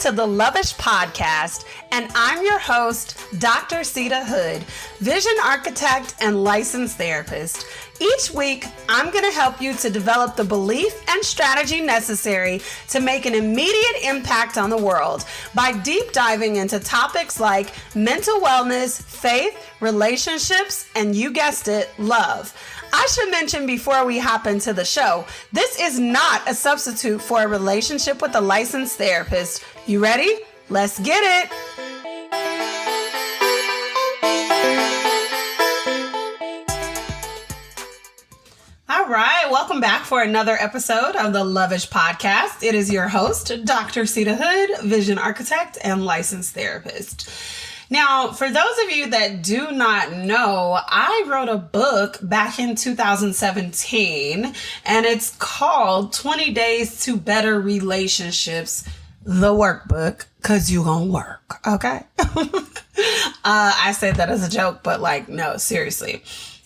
to the Lovish Podcast, and I'm your host, Dr. Sita Hood, vision architect and licensed therapist. Each week, I'm going to help you to develop the belief and strategy necessary to make an immediate impact on the world by deep diving into topics like mental wellness, faith, relationships, and you guessed it, love. I should mention before we hop into the show, this is not a substitute for a relationship with a licensed therapist. You ready? Let's get it. All right, welcome back for another episode of the Lovish Podcast. It is your host, Dr. Sita Hood, vision architect and licensed therapist. Now, for those of you that do not know, I wrote a book back in 2017, and it's called 20 Days to Better Relationships, the Workbook, because you gonna work, okay? I said that as a joke, but no, seriously.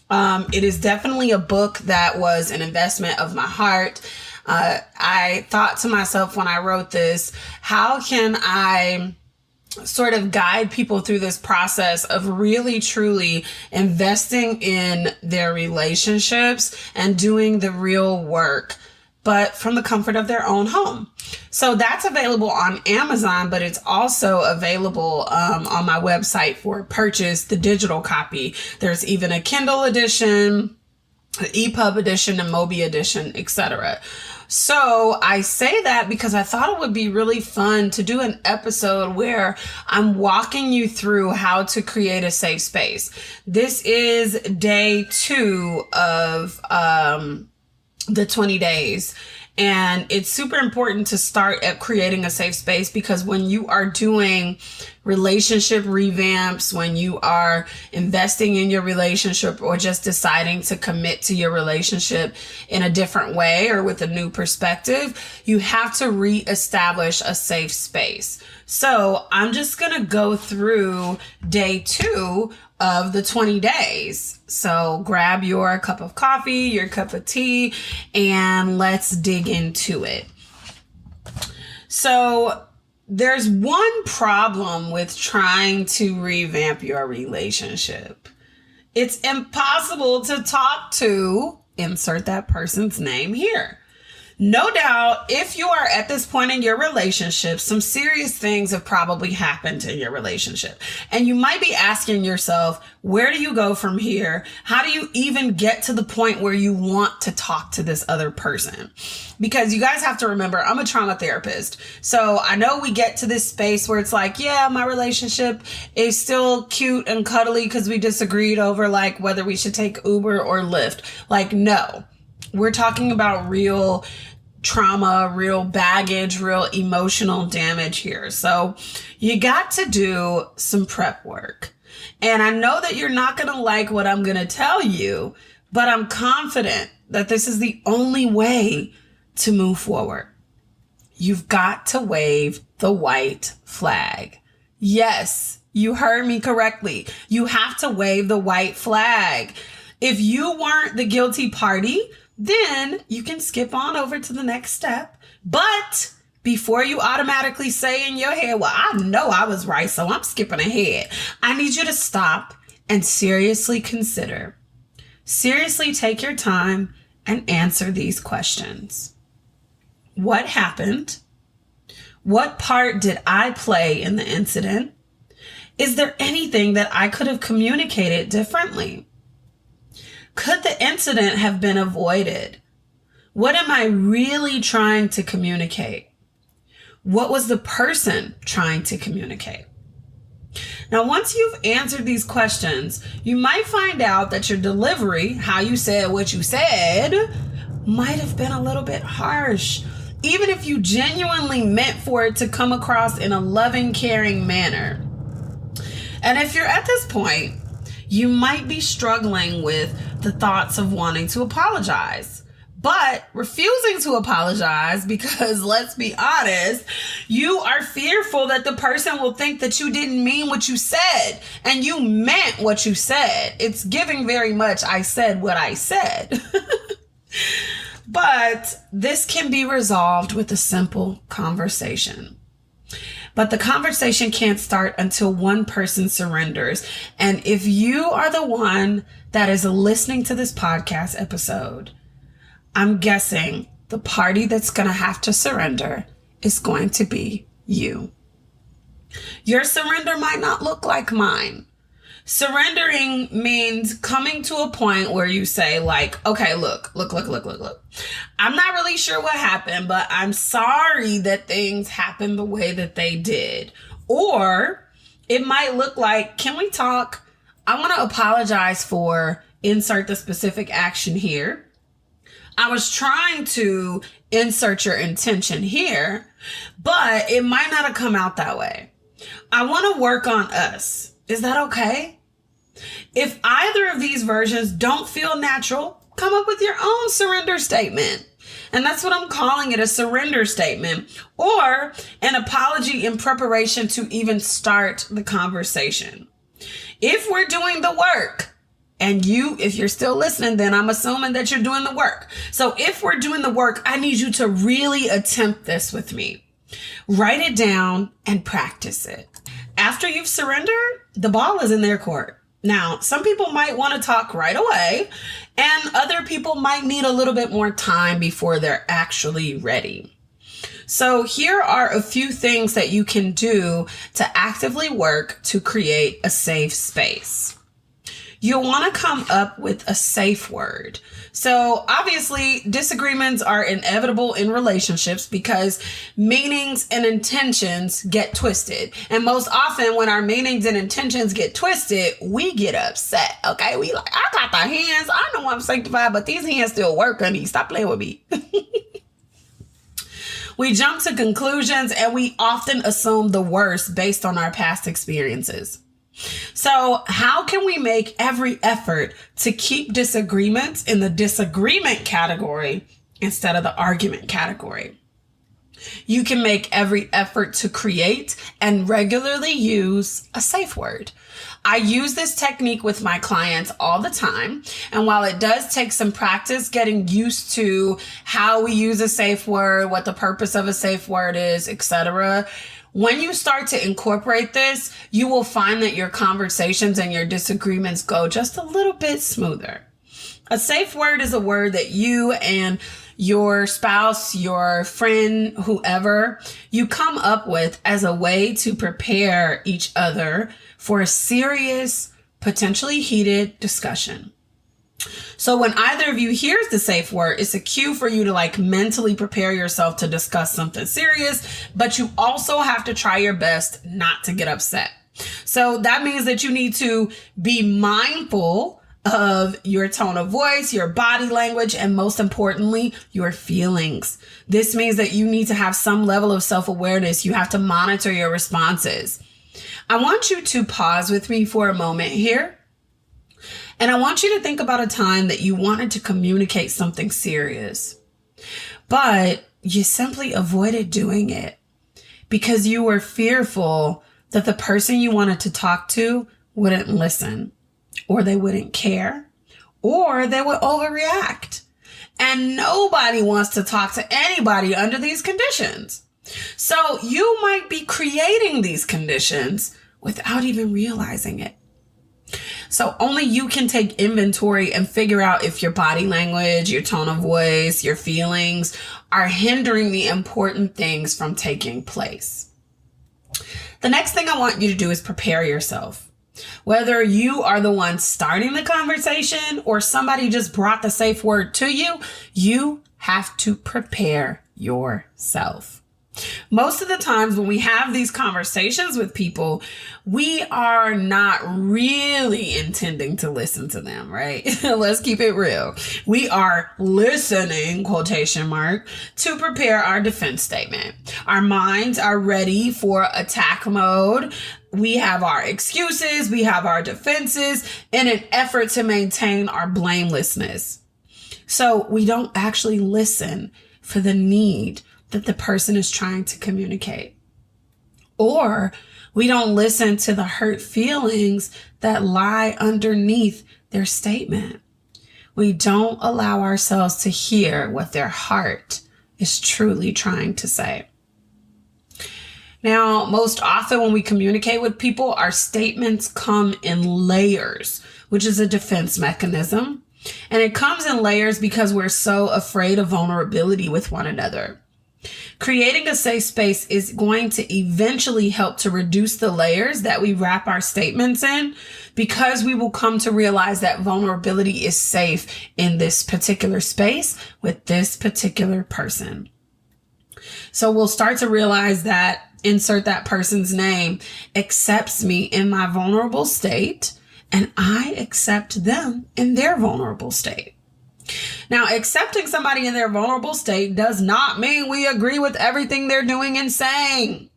It is definitely a book that was an investment of my heart. I thought to myself when I wrote this, how can I sort of guide people through this process of really truly investing in their relationships and doing the real work, but from the comfort of their own home. So that's available on Amazon, but it's also available on my website for purchase, the digital copy. There's even a Kindle edition, an EPUB edition, a Mobi edition, etc. So I say that because I thought it would be really fun to do an episode where I'm walking you through how to create a safe space. This is day 2 of the 20 days. And it's super important to start at creating a safe space, because when you are doing relationship revamps, when you are investing in your relationship or just deciding to commit to your relationship in a different way or with a new perspective, you have to reestablish a safe space. So I'm just going to go through day 2 of the 20 days. So grab your cup of coffee, your cup of tea, and let's dig into it. So there's one problem with trying to revamp your relationship. It's impossible to talk to, insert that person's name here. No doubt, if you are at this point in your relationship, some serious things have probably happened in your relationship. And you might be asking yourself, where do you go from here? How do you even get to the point where you want to talk to this other person? Because you guys have to remember, I'm a trauma therapist. So I know we get to this space where it's like, yeah, my relationship is still cute and cuddly because we disagreed over whether we should take Uber or Lyft. No, we're talking about real trauma, real baggage, real emotional damage here. So you got to do some prep work. And I know that you're not going to like what I'm going to tell you, but I'm confident that this is the only way to move forward. You've got to wave the white flag. Yes, you heard me correctly. You have to wave the white flag. If you weren't the guilty party, then you can skip on over to the next step. But before you automatically say in your head, well, I know I was right, so I'm skipping ahead, I need you to stop and seriously consider. Seriously take your time and answer these questions. What happened? What part did I play in the incident? Is there anything that I could have communicated differently? Could the incident have been avoided? What am I really trying to communicate? What was the person trying to communicate? Now, once you've answered these questions, you might find out that your delivery, how you said what you said, might have been a little bit harsh, even if you genuinely meant for it to come across in a loving, caring manner. And if you're at this point, you might be struggling with the thoughts of wanting to apologize, but refusing to apologize because, let's be honest, you are fearful that the person will think that you didn't mean what you said and you meant what you said. It's giving very much, I said what I said. But this can be resolved with a simple conversation. But the conversation can't start until one person surrenders. And if you are the one that is listening to this podcast episode, I'm guessing the party that's going to have to surrender is going to be you. Your surrender might not look like mine. Surrendering means coming to a point where you say like, okay, look. I'm not really sure what happened, but I'm sorry that things happened the way that they did. Or it might look like, can we talk? I want to apologize for insert the specific action here. I was trying to insert your intention here, but it might not have come out that way. I want to work on us. Is that okay? If either of these versions don't feel natural, come up with your own surrender statement. And that's what I'm calling it, a surrender statement or an apology in preparation to even start the conversation. If we're doing the work, and if you're still listening, then I'm assuming that you're doing the work. So if we're doing the work, I need you to really attempt this with me. Write it down and practice it. After you've surrendered, the ball is in their court. Now, some people might want to talk right away, and other people might need a little bit more time before they're actually ready. So here are a few things that you can do to actively work to create a safe space. You'll want to come up with a safe word. So obviously disagreements are inevitable in relationships because meanings and intentions get twisted. And most often when our meanings and intentions get twisted, we get upset. Okay. We like, I got the hands. I know I'm sanctified, but these hands still work, honey. Stop playing with me. We jump to conclusions and we often assume the worst based on our past experiences. So how can we make every effort to keep disagreements in the disagreement category instead of the argument category? You can make every effort to create and regularly use a safe word. I use this technique with my clients all the time. And while it does take some practice getting used to how we use a safe word, what the purpose of a safe word is, etc., when you start to incorporate this, you will find that your conversations and your disagreements go just a little bit smoother. A safe word is a word that you and your spouse, your friend, whoever, you come up with as a way to prepare each other for a serious, potentially heated discussion. So when either of you hears the safe word, it's a cue for you to like mentally prepare yourself to discuss something serious, but you also have to try your best not to get upset. So that means that you need to be mindful of your tone of voice, your body language, and most importantly, your feelings. This means that you need to have some level of self-awareness. You have to monitor your responses. I want you to pause with me for a moment here. And I want you to think about a time that you wanted to communicate something serious, but you simply avoided doing it because you were fearful that the person you wanted to talk to wouldn't listen, or they wouldn't care, or they would overreact. And nobody wants to talk to anybody under these conditions. So you might be creating these conditions without even realizing it. So only you can take inventory and figure out if your body language, your tone of voice, your feelings are hindering the important things from taking place. The next thing I want you to do is prepare yourself. Whether you are the one starting the conversation or somebody just brought the safe word to you, you have to prepare yourself. Most of the times when we have these conversations with people, we are not really intending to listen to them, right? Let's keep it real. We are listening, quotation mark, to prepare our defense statement. Our minds are ready for attack mode. We have our excuses, we have our defenses in an effort to maintain our blamelessness. So we don't actually listen for the need that the person is trying to communicate. Or we don't listen to the hurt feelings that lie underneath their statement. We don't allow ourselves to hear what their heart is truly trying to say. Now, most often when we communicate with people, our statements come in layers, which is a defense mechanism. And it comes in layers because we're so afraid of vulnerability with one another. Creating a safe space is going to eventually help to reduce the layers that we wrap our statements in, because we will come to realize that vulnerability is safe in this particular space with this particular person. So we'll start to realize that insert that person's name accepts me in my vulnerable state, and I accept them in their vulnerable state. Now, accepting somebody in their vulnerable state does not mean we agree with everything they're doing and saying.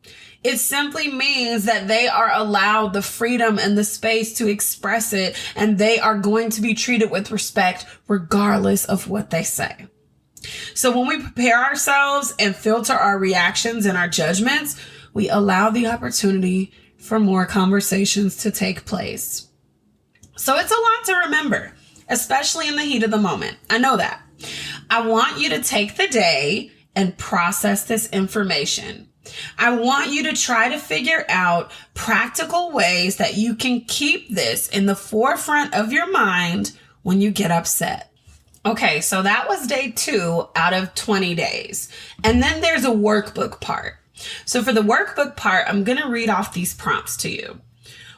It simply means that they are allowed the freedom and the space to express it, and they are going to be treated with respect regardless of what they say. So when we prepare ourselves and filter our reactions and our judgments, we allow the opportunity for more conversations to take place. So it's a lot to remember, especially in the heat of the moment. I know that. I want you to take the day and process this information. I want you to try to figure out practical ways that you can keep this in the forefront of your mind when you get upset. Okay, so that was day 2 out of 20 days. And then there's a workbook part. So for the workbook part, I'm going to read off these prompts to you.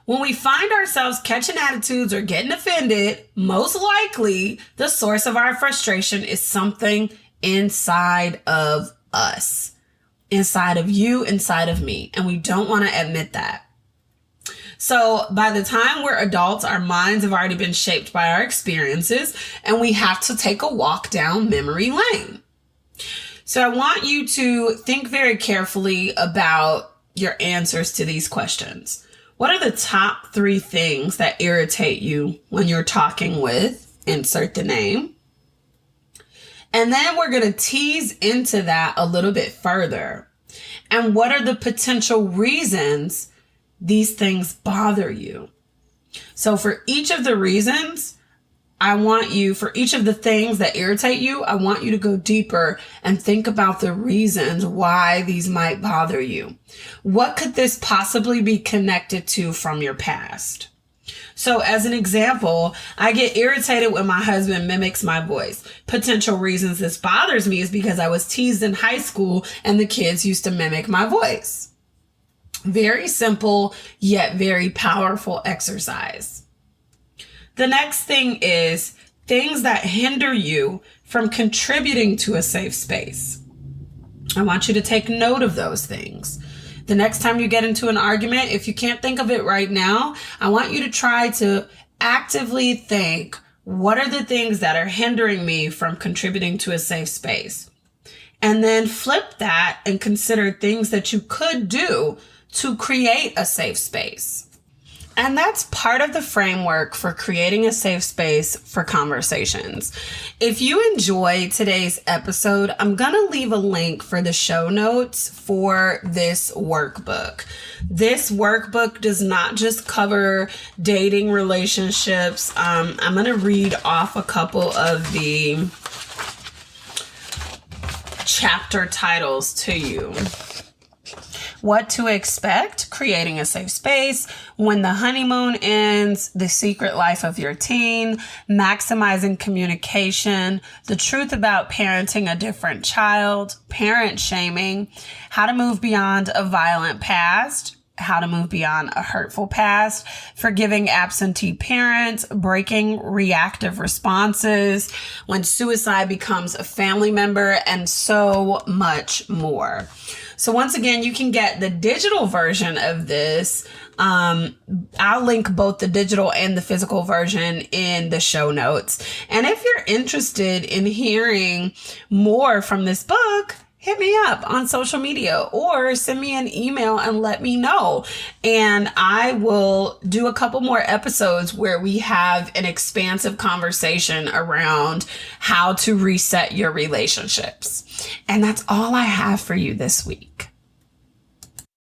When we find ourselves catching attitudes or getting offended, most likely the source of our frustration is something inside of us, inside of you, inside of me. And we don't want to admit that. So by the time we're adults, our minds have already been shaped by our experiences, and we have to take a walk down memory lane. So I want you to think very carefully about your answers to these questions. What are the top 3 things that irritate you when you're talking with, insert the name? And then we're going to tease into that a little bit further. And what are the potential reasons these things bother you? So for each of the reasons, for each of the things that irritate you, I want you to go deeper and think about the reasons why these might bother you. What could this possibly be connected to from your past? So as an example, I get irritated when my husband mimics my voice. Potential reasons this bothers me is because I was teased in high school and the kids used to mimic my voice. Very simple, yet very powerful exercise. The next thing is things that hinder you from contributing to a safe space. I want you to take note of those things. The next time you get into an argument, if you can't think of it right now, I want you to try to actively think, what are the things that are hindering me from contributing to a safe space? And then flip that and consider things that you could do to create a safe space. And that's part of the framework for creating a safe space for conversations. If you enjoyed today's episode, I'm going to leave a link for the show notes for this workbook. This workbook does not just cover dating relationships. I'm going to read off a couple of the chapter titles to you. What to expect, creating a safe space, when the honeymoon ends, the secret life of your teen, maximizing communication, the truth about parenting a different child, parent shaming, how to move beyond a violent past, how to move beyond a hurtful past, forgiving absentee parents, breaking reactive responses, when suicide becomes a family member, and so much more. So once again, you can get the digital version of this. I'll link both the digital and the physical version in the show notes. And if you're interested in hearing more from this book, hit me up on social media or send me an email and let me know. And I will do a couple more episodes where we have an expansive conversation around how to reset your relationships. And that's all I have for you this week.